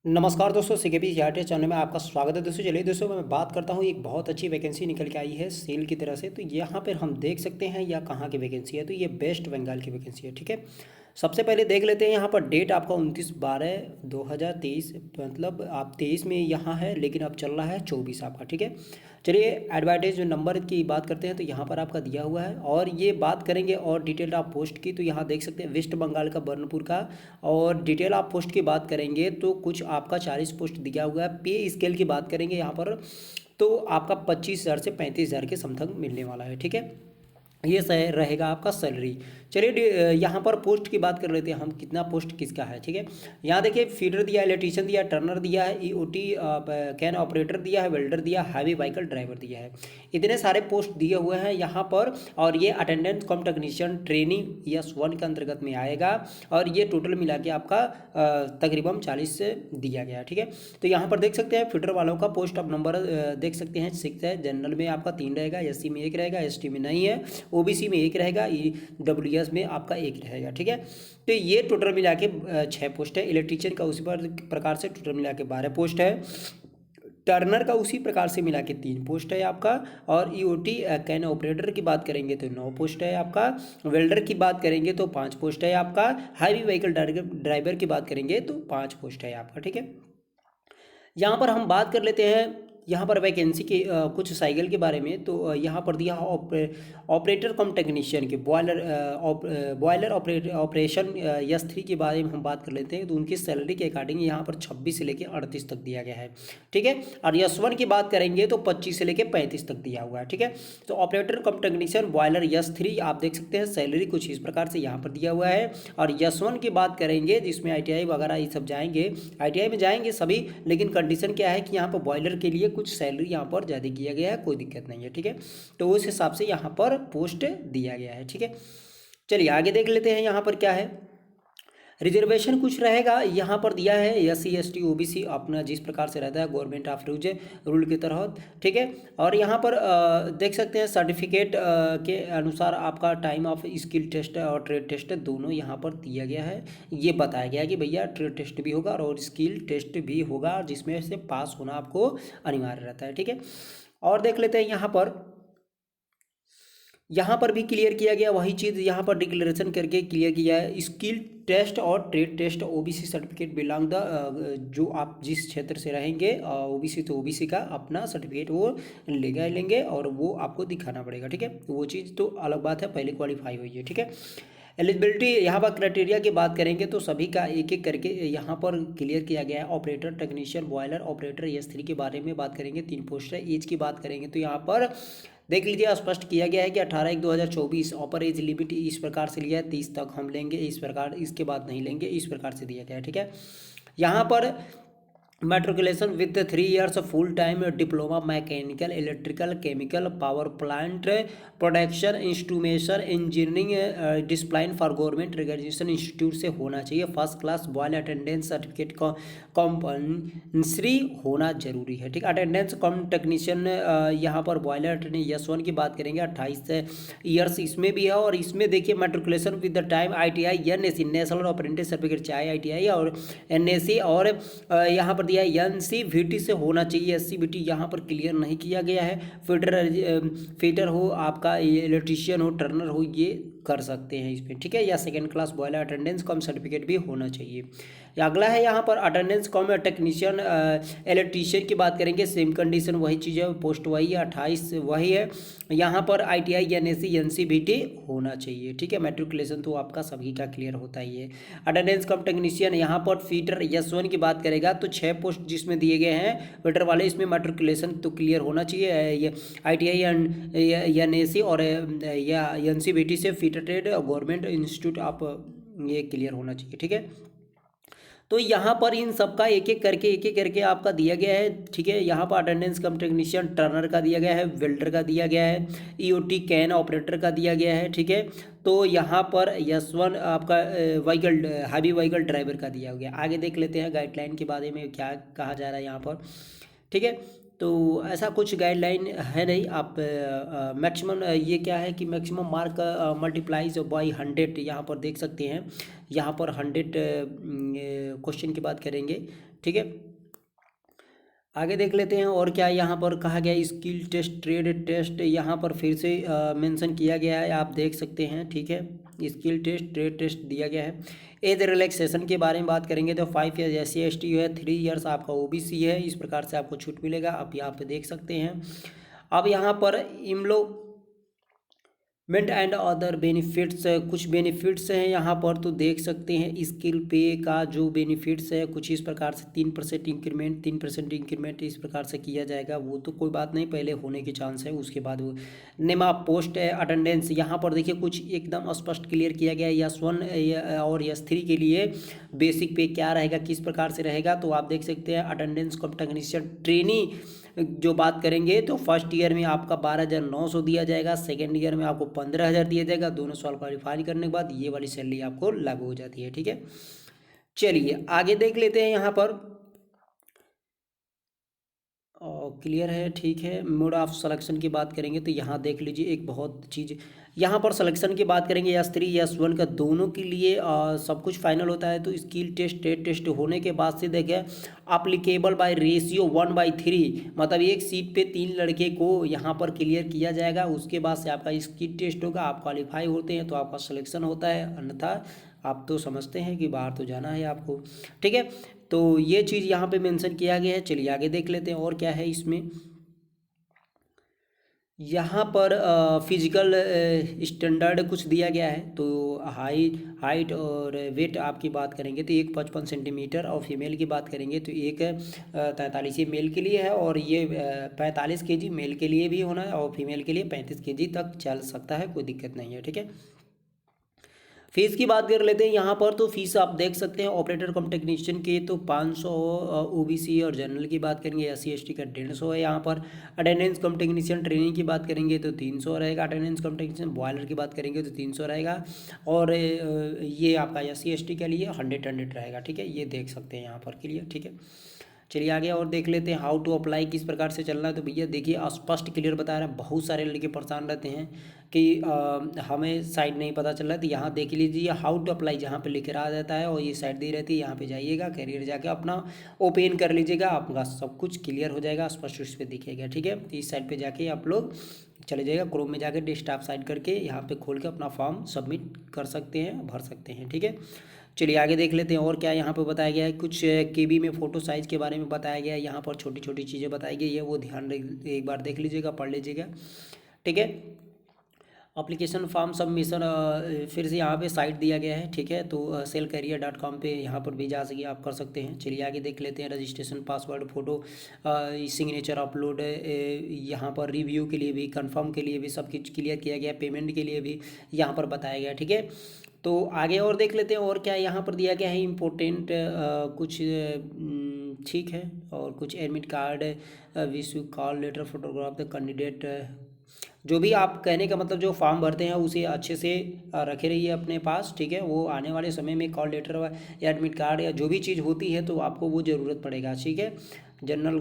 नमस्कार दोस्तों, CKP CRT channel में आपका स्वागत है। दोस्तों चलिए दोस्तों, मैं बात करता हूँ। एक बहुत अच्छी वैकेंसी निकल के आई है सेल की तरह से। तो यहाँ पर हम देख सकते हैं यह कहाँ की वैकेंसी है। तो ये वेस्ट बंगाल की वैकेंसी है, ठीक है। सबसे पहले देख लेते हैं यहाँ पर डेट आपका 29/12/2023, मतलब आप 23 में यहाँ है लेकिन अब चल रहा है 24 आपका, ठीक है। चलिए एडवर्टाइज नंबर की बात करते हैं। तो यहाँ पर आपका दिया हुआ है और ये बात करेंगे और डिटेल आप पोस्ट की। तो यहाँ देख सकते हैं वेस्ट बंगाल का बर्नपुर का। और डिटेल आप पोस्ट की बात करेंगे तो कुछ आपका 40 पोस्ट दिया हुआ है। पे स्केल की बात करेंगे यहाँ पर तो आपका 25,000 से 35,000 के समथिंग मिलने वाला है, ठीक है। ये सही रहेगा आपका सैलरी। चलिए यहाँ पर पोस्ट की बात कर लेते हैं हम, कितना पोस्ट किसका है, ठीक है। यहाँ देखिए फीडर दिया है, इलेक्ट्रीशियन दिया है, टर्नर दिया है, ईओटी कैन ऑपरेटर दिया है, वेल्डर दिया है, हैवी व्हीकल ड्राइवर दिया है। इतने सारे पोस्ट दिए हुए हैं यहाँ पर। और ये अटेंडेंस कम टेक्नीशियन ट्रेनिंग S1 के अंतर्गत में आएगा। और ये टोटल मिला के आपका तकरीबन 40 से दिया गया है, ठीक है। तो यहाँ पर देख सकते हैं फीडर वालों का पोस्ट ऑफ नंबर देख सकते हैं 6 है। जनरल में आपका 3 रहेगा, SC में 1 रहेगा, ST में नहीं है, OBC में 1 रहेगा, EWS में आपका 1 रहेगा, ठीक है। तो ये टोटल मिला के 6 पोस्ट है। इलेक्ट्रीशियन का उसी प्रकार से टोटल मिला के 12 पोस्ट है। टर्नर का उसी प्रकार से मिला के 3 पोस्ट है आपका। और ईओटी कैन ऑपरेटर की बात करेंगे तो 9 पोस्ट है आपका। वेल्डर की बात करेंगे तो 5 पोस्ट है आपका। हैवी व्हीकल ड्राइवर की बात करेंगे तो 5 पोस्ट है आपका, ठीक है। यहाँ पर हम बात कर लेते हैं यहाँ पर वैकेंसी के कुछ साइकिल के बारे में। तो यहाँ पर दिया ऑपरेटर कम टेक्नीशियन के बॉयलर ऑपरेशन S3 के बारे में हम बात कर लेते हैं। तो उनकी सैलरी के अकॉर्डिंग यहाँ पर 26 से लेकर 38 तक दिया गया है, ठीक है। और S1 की बात करेंगे तो 25 से लेकर 35 तक दिया हुआ है, ठीक है। तो ऑपरेटर कम टेक्नीशियन बॉयलर S3 आप देख सकते हैं सैलरी कुछ इस प्रकार से यहाँ पर दिया हुआ है। और S1 की बात करेंगे जिसमें ITI वगैरह ये सब जाएंगे, ITI में जाएंगे सभी, लेकिन कंडीशन क्या है कि यहाँ पर बॉयलर के लिए कुछ सैलरी यहाँ पर ज़्यादा किया गया है, कोई दिक्कत नहीं है, ठीक है। तो उस हिसाब से यहाँ पर पोस्ट दिया गया है, ठीक है। चलिए आगे देख लेते हैं यहाँ पर क्या है। रिजर्वेशन कुछ रहेगा यहाँ पर दिया है SC ST OBC अपना जिस प्रकार से रहता है गवर्नमेंट ऑफ रूल के तहत, ठीक है। और यहाँ पर देख सकते हैं सर्टिफिकेट के अनुसार आपका टाइम ऑफ स्किल टेस्ट और ट्रेड टेस्ट दोनों यहाँ पर दिया गया है। ये बताया गया है कि भैया ट्रेड टेस्ट भी होगा और स्किल टेस्ट भी होगा जिसमें से पास होना आपको अनिवार्य रहता है, ठीक है। और देख लेते हैं यहाँ पर भी क्लियर किया गया वही चीज़, यहाँ पर डिक्लेरेशन करके क्लियर किया है। स्किल टेस्ट और trade test OBC certificate belong the जो आप जिस क्षेत्र से रहेंगे OBC तो OBC का अपना सर्टिफिकेट वो लेंगे और वो आपको दिखाना पड़ेगा, ठीक है। वो चीज़ तो अलग बात है, पहले क्वालिफाई हुई है, ठीक है। एलिजिबिलिटी यहाँ पर क्राइटेरिया की बात करेंगे तो सभी का एक एक करके यहाँ पर क्लियर किया गया है। Operator technician boiler operator S3 के बारे में बात करेंगे, 3 पोस्ट है। एज की बात करेंगे तो यहाँ पर देख लीजिए स्पष्ट किया गया है कि 18/1/2024 अपर एज लिमिट इस प्रकार से लिया है 30 तक हम लेंगे, इस प्रकार इसके बाद नहीं लेंगे, इस प्रकार से दिया गया है, ठीक है। यहाँ पर matriculation with 3 years full time diploma mechanical electrical chemical power plant production instrumentation engineering discipline for government recognition institute से होना चाहिए। First class boiler attendance certificate compulsory होना जरूरी है, ठीक है। अटेंडेंस कम टेक्नीशियन यहाँ पर बॉयलर S1 की बात करेंगे 28 ईयर्स इसमें भी है। और इसमें देखिए matriculation with the time ITI NSC national apprentice certificate चाहे ITI और NSC और यहाँ पर दिया है NCVT से होना चाहिए। SCVT यहाँ पर क्लियर नहीं किया गया है। फीटर हो आपका, इलेक्ट्रीशियन हो, टर्नर हो, ये कर सकते हैं इसमें, ठीक है। या सेकेंड क्लास बॉयलर अटेंडेंस कम सर्टिफिकेट भी होना चाहिए। अगला है यहाँ पर अटेंडेंस कम टेक्नीशियन इलेक्ट्रीशियन की बात करेंगे, सेम कंडीशन वही चीज़ है, पोस्ट वही है, 28 वही है। यहाँ पर ITI NSC NCVT होना चाहिए, ठीक है। मेट्रिकुलेशन तो आपका सभी का क्लियर होता ही है। अटेंडेंस कम टेक्नीशियन यहाँ पर फीटर S1 की बात करेगा तो 6 पोस्ट जिसमें दिए गए हैं फीटर वाले, इसमें मेट्रिकुलेशन तो क्लियर होना चाहिए। ये ITI NSC और या NCVT से फीटर ट्रेड गवर्नमेंट इंस्टीट्यूट आप ये क्लियर होना चाहिए, ठीक है। तो यहाँ पर इन सबका एक एक करके आपका दिया गया है, ठीक है। यहाँ पर अटेंडेंस कम टेक्नीशियन टर्नर का दिया गया है, वेल्डर का दिया गया है, ईओटी कैन ऑपरेटर का दिया गया है, ठीक है। तो यहाँ पर S1 आपका व्हीकल हैवी व्हीकल ड्राइवर का दिया गया। आगे देख लेते हैं गाइडलाइन के बारे में क्या कहा जा रहा है यहाँ पर, ठीक है। तो ऐसा कुछ गाइडलाइन है नहीं। आप मैक्सिमम ये क्या है कि मैक्सिमम मार्क मल्टीप्लाइज बाई 100 यहाँ पर देख सकते हैं। यहाँ पर 100 क्वेश्चन की बात करेंगे, ठीक है। आगे देख लेते हैं और क्या यहाँ पर कहा गया है। स्किल टेस्ट, ट्रेड टेस्ट यहाँ पर फिर से मेंशन किया गया है, आप देख सकते हैं, ठीक है। स्किल टेस्ट, ट्रेड टेस्ट दिया गया है। एज रिलैक्सेशन के बारे में बात करेंगे तो 5 ईयर्स SC ST है, 3 ईयर्स आपका OBC है, इस प्रकार से आपको छूट मिलेगा, आप यहाँ पे देख सकते हैं। अब यहाँ पर मेंट एंड अदर बेनिफिट्स, कुछ बेनिफिट्स हैं यहाँ पर तो देख सकते हैं। स्किल पे का जो बेनिफिट्स है कुछ इस प्रकार से 3% इंक्रीमेंट, 3% इंक्रीमेंट इस प्रकार से किया जाएगा। वो तो कोई बात नहीं, पहले होने की चांस है, उसके बाद वो नेमा पोस्ट अटेंडेंस यहाँ पर देखिए कुछ एकदम स्पष्ट क्लियर किया गया है। S1 और S3 के लिए बेसिक पे क्या रहेगा, किस प्रकार से रहेगा, तो आप देख सकते हैं। अटेंडेंस कम टेक्नीशियन ट्रेनी जो बात करेंगे तो फर्स्ट ईयर में आपका 12,900 दिया जाएगा, सेकेंड ईयर में आपको 15,000 दिया जाएगा। दोनों साल क्वालिफाई करने के बाद ये वाली सैलरी आपको लागू हो जाती है, ठीक है। चलिए आगे देख लेते हैं यहाँ पर। क्लियर है, ठीक है। मोड ऑफ सिलेक्शन की बात करेंगे तो यहाँ देख लीजिए एक बहुत चीज़ यहाँ पर सिलेक्शन की बात करेंगे। S3 S1 का दोनों के लिए सब कुछ फाइनल होता है। तो स्किल टेस्ट, ट्रेड टेस्ट होने के बाद से देखें अप्लीकेबल बाय रेशियो 1/3, मतलब एक सीट पे 3 लड़के को यहाँ पर क्लियर किया जाएगा। उसके बाद से आपका स्किल टेस्ट होगा, आप क्वालिफाई होते हैं तो आपका सिलेक्शन होता है, अन्यथा आप तो समझते हैं कि बाहर तो जाना है आपको, ठीक है। तो ये चीज़ यहाँ पे मेंशन किया गया है। चलिए आगे देख लेते हैं और क्या है इसमें। यहाँ पर फिजिकल स्टैंडर्ड कुछ दिया गया है। तो हाइट और वेट आपकी बात करेंगे तो एक 55 सेंटीमीटर, और फीमेल की बात करेंगे तो एक 43 ये मेल के लिए है, और ये 45 kg मेल के लिए भी होना है, और फीमेल के लिए 35 kg तक चल सकता है, कोई दिक्कत नहीं है, ठीक है। फीस की बात कर लेते हैं यहाँ पर। तो फीस आप देख सकते हैं ऑपरेटर कम टेक्नीशियन के तो 500, OBC और जनरल की बात करेंगे SC ST का 150 है। यहाँ पर अटेंडेंस कम टेक्नीशियन ट्रेनिंग की बात करेंगे तो 300 रहेगा। अटेंडेंस कम टेक्नीशियन बॉयलर की बात करेंगे तो 300 रहेगा, और ये आपका SC ST के लिए 100 रहेगा, ठीक है। ये देख सकते हैं यहाँ पर क्लियर, ठीक है। चलिए आगे और देख लेते हैं हाउ टू अप्लाई किस प्रकार से चलना है। तो भैया देखिए स्पष्ट क्लियर बता रहा है। बहुत सारे लड़के परेशान रहते हैं कि हमें साइड नहीं पता चल रहा है, तो यहाँ देख लीजिए हाउ टू अप्लाई जहाँ पे लिख रहा रहता है, और ये साइड दी रहती है। यहाँ पे जाइएगा, करियर जाके अपना ओपन कर लीजिएगा, आपका सब कुछ क्लियर हो जाएगा, स्पष्ट रूप से दिखेगा, ठीक है। तो इस साइड पर जाके आप लोग चले जाइएगा, क्रोम में जाकर डेस्कटॉप साइड करके यहाँ पे खोल के अपना फॉर्म सबमिट कर सकते हैं, भर सकते हैं, ठीक है। चलिए आगे देख लेते हैं और क्या यहाँ पर बताया गया है। कुछ KB में फ़ोटो साइज़ के बारे में बताया गया है। यहाँ पर छोटी छोटी चीज़ें बताई गई है, वो ध्यान एक बार देख लीजिएगा, पढ़ लीजिएगा, ठीक है। अप्लीकेशन फॉर्म सबमिशन फिर से यहाँ पे साइट दिया गया है, ठीक है। तो selcareer.com पे यहाँ पर भी जा सके आप कर सकते हैं। चलिए आगे देख लेते हैं। Registration, password, photo, signature upload, यहाँ पर रिव्यू के लिए भी, कंफर्म के लिए भी सब कुछ क्लियर किया गया। पेमेंट के लिए भी यहाँ पर बताया गया, ठीक है। तो आगे और देख लेते हैं और क्या यहाँ पर दिया गया है इम्पोर्टेंट कुछ, ठीक है। और कुछ एडमिट कार्ड, विश्व call letter, photograph the candidate, जो भी आप कहने का मतलब जो फॉर्म भरते हैं उसे अच्छे से रखे रहिए अपने पास, ठीक है। वो आने वाले समय में कॉल लेटर या एडमिट कार्ड या जो भी चीज़ होती है तो आपको वो ज़रूरत पड़ेगा, ठीक है। जनरल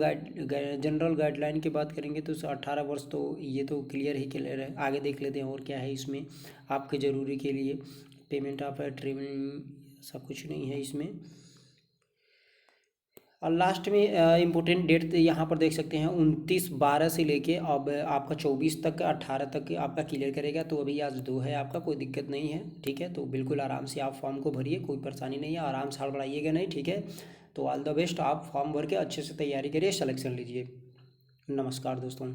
गाइडलाइन की बात करेंगे तो 18 वर्ष, तो ये तो क्लियर ही क्लियर है। आगे देख लेते हैं और क्या है इसमें आपके ज़रूरी के लिए। पेमेंट ऑफ ट्रेवलिंग सब कुछ नहीं है इसमें। और लास्ट में इम्पोर्टेंट डेट यहाँ पर देख सकते हैं 29/12 से लेके अब आपका 24 तक, 18 तक आपका क्लियर करेगा। तो अभी आज 2 है आपका, कोई दिक्कत नहीं है, ठीक है। तो बिल्कुल आराम से आप फॉर्म को भरिए, कोई परेशानी नहीं है, आराम से हड़बड़ाइएगा नहीं, ठीक है। तो ऑल द बेस्ट, आप फॉर्म भर के अच्छे से तैयारी करिए, सिलेक्शन लीजिए। नमस्कार दोस्तों।